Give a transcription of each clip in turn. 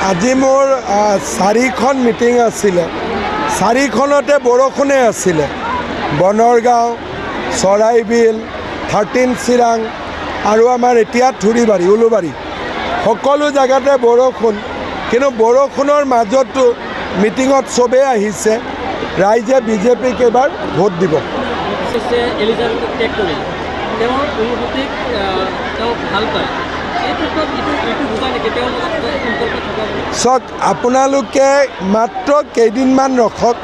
আজি মোৰ 4খন মিটিং আছিলে 4খনতে বৰষুণে আছিলে বনৰগাঁও চৰাইবিল 13 চিৰাং আৰু আমাৰ এতিয়া থুৰিবাৰী উলুবাৰী সকলো জায়গাতে বৰষুণ কিন্তু বৰষুণৰ মাজতো মিটিঙত চবে আহিছে ৰাইজে বিজেপিক এবাৰ ভোট দিব চক আপোনালোকে মাত্ৰ কেইদিনমান ৰখক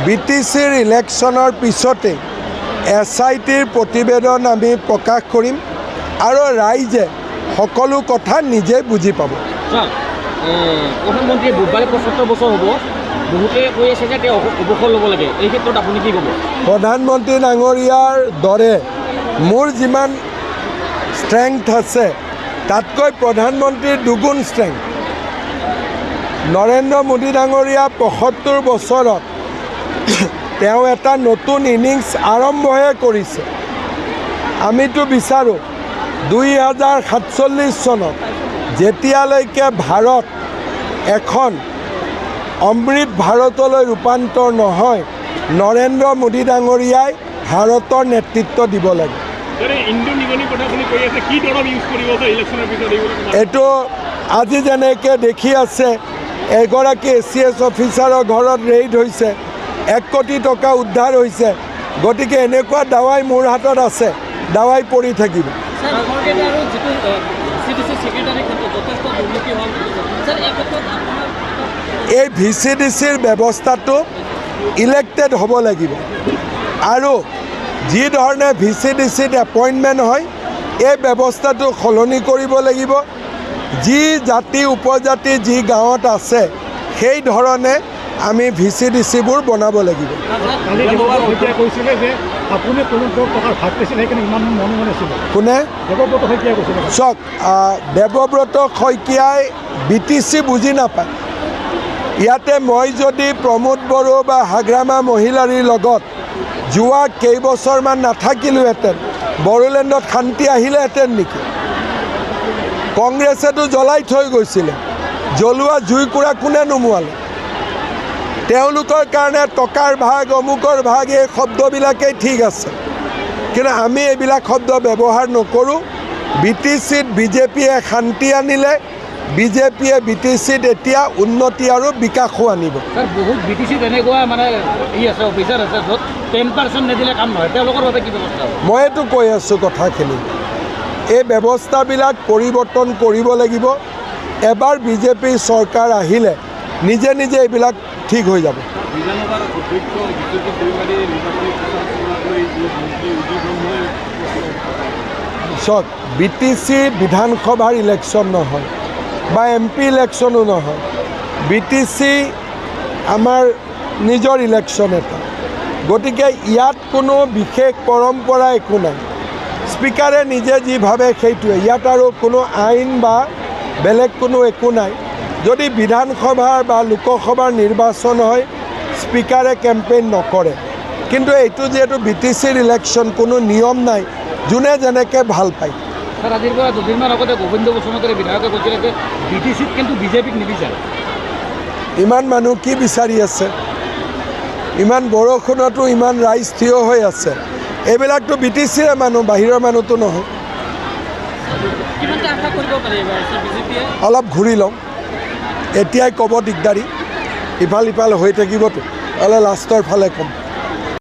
বিটিচিৰ ইলেকশ্যনৰ পিছতে SITৰ প্ৰতিবেদন আমি প্ৰকাশ কৰিম আৰু ৰাইজে সকলো কথা নিজে বুজি পাব প্ৰধানমন্ত্ৰী বুধবাৰে ৭৫ বছৰ হ'ব বহুতে কৈ আছে যে তেওঁ অৱসৰ ল'ব লাগে এই ক্ষেত্ৰত আপুনি কি ক'ব প্ৰধানমন্ত্ৰী ডাঙৰীয়াৰ দৰে মোৰ যিমান ষ্ট্ৰেংথ আছে তাতকৈ প্ৰধানমন্ত্ৰীৰ দুগুণ ষ্ট্ৰেংথ নৰেন্দ্ৰ মোদী ডাঙৰীয়া ৭৫ বছৰত তেওঁ এটা নতুন ইনিংছ আৰম্ভহে কৰিছে আমিতো বিচাৰোঁ 2047 চনত যেতিয়ালৈকে ভাৰত এখন অমৃত ভাৰতলৈ ৰূপান্তৰ নহয় নৰেন্দ্ৰ মোদী ডাঙৰীয়াই ভাৰতৰ নেতৃত্ব দিব লাগে এইটো আজি যেনেকৈ দেখি আছে এগৰাকী ACS অফিচাৰৰ ঘৰত ৰেইড হৈছে 1 কোটি টকা উদ্ধাৰ হৈছে গতিকে এনেকুৱা দাৱাই মোৰ হাতত আছে দাৱাই পৰি থাকিব এই VCDCৰ ব্যৱস্থাটো ইলেক্টেড হ'ব লাগিব আৰু যি ধৰণে VCDCত এপইণ্টমেণ্ট হয় এই ব্যৱস্থাটো সলনি কৰিব লাগিব যি জাতি উপজাতি যি গাঁৱত আছে সেই ধৰণে আমি VCDCবোৰ বনাব লাগিব কোনে চক দেৱব্ৰত শইকীয়াই BTC বুজি নাপায় ইয়াতে মই যদি প্ৰমোদ বড়ো বা হাগ্ৰামা মহিলাৰীৰ লগত যোৱা কেইবছৰমান নাথাকিলোহেঁতেন বড়োলেণ্ডত শান্তি আহিলেহেঁতেন নেকি কংগ্ৰেছেতো জ্বলাই থৈ গৈছিলে জ্বলোৱা জুইকুৰা কোনে নুমুৱালে তেওঁলোকৰ কাৰণে টকাৰ ভাগ অমুকৰ ভাগ এই শব্দবিলাকেই ঠিক আছে কিন্তু আমি এইবিলাক শব্দ ব্যৱহাৰ নকৰোঁ BTCত বিজেপিয়ে শান্তি আনিলে বিজেপিয়ে BTCত এতিয়া উন্নতি আৰু বিকাশো আনিব বহুত BTCত এনেকুৱা মানে আছে অফিচাৰ আছে য'ত 10% নিদিলে কাম নহয় তেওঁলোকৰ বাবে কি ব্যৱস্থা মইতো কৈ আছোঁ কথাখিনি এই ব্যৱস্থাবিলাক পৰিৱৰ্তন কৰিব লাগিব এবাৰ বিজেপি চৰকাৰ আহিলে নিজে নিজে এইবিলাক ঠিক হৈ যাব চক BTC বিধানসভাৰ ইলেকশ্যন নহয় বা MP ইলেকশ্যনো নহয় BTC আমাৰ নিজৰ ইলেকশ্যন এটা গতিকে ইয়াত কোনো বিশেষ পৰম্পৰা একো নাই স্পিকাৰে নিজে যি ভাবে সেইটোৱে ইয়াত আৰু কোনো আইন বা বেলেগ কোনো একো নাই যদি বিধানসভাৰ বা লোকসভাৰ নিৰ্বাচন হয় স্পিকাৰে কেম্পেইন নকৰে কিন্তু এইটো যিহেতু BTCৰ ইলেকশ্যন কোনো নিয়ম নাই যোনে যেনেকৈ ভাল পায় আজিৰ পৰা দুদিনমান আগতে গোবিন্দ বসুমতাৰী বিধায়কে কৈছিলে যে BTCত কিন্তু বিজেপিক নিবিচাৰে ইমান মানুহ কি বিচাৰি আছে ইমান বৰষুণতো ইমান ৰাইজ থিয় হৈ আছে এইবিলাকতো BTCৰে মানুহ বাহিৰৰ মানুহতো নহয় অলপ ঘূৰি লওঁ এতিয়াই ক'ব দিগদাৰী ইফাল ইফাল হৈ থাকিবতো অলপ লাষ্টৰ ফালে ক'ম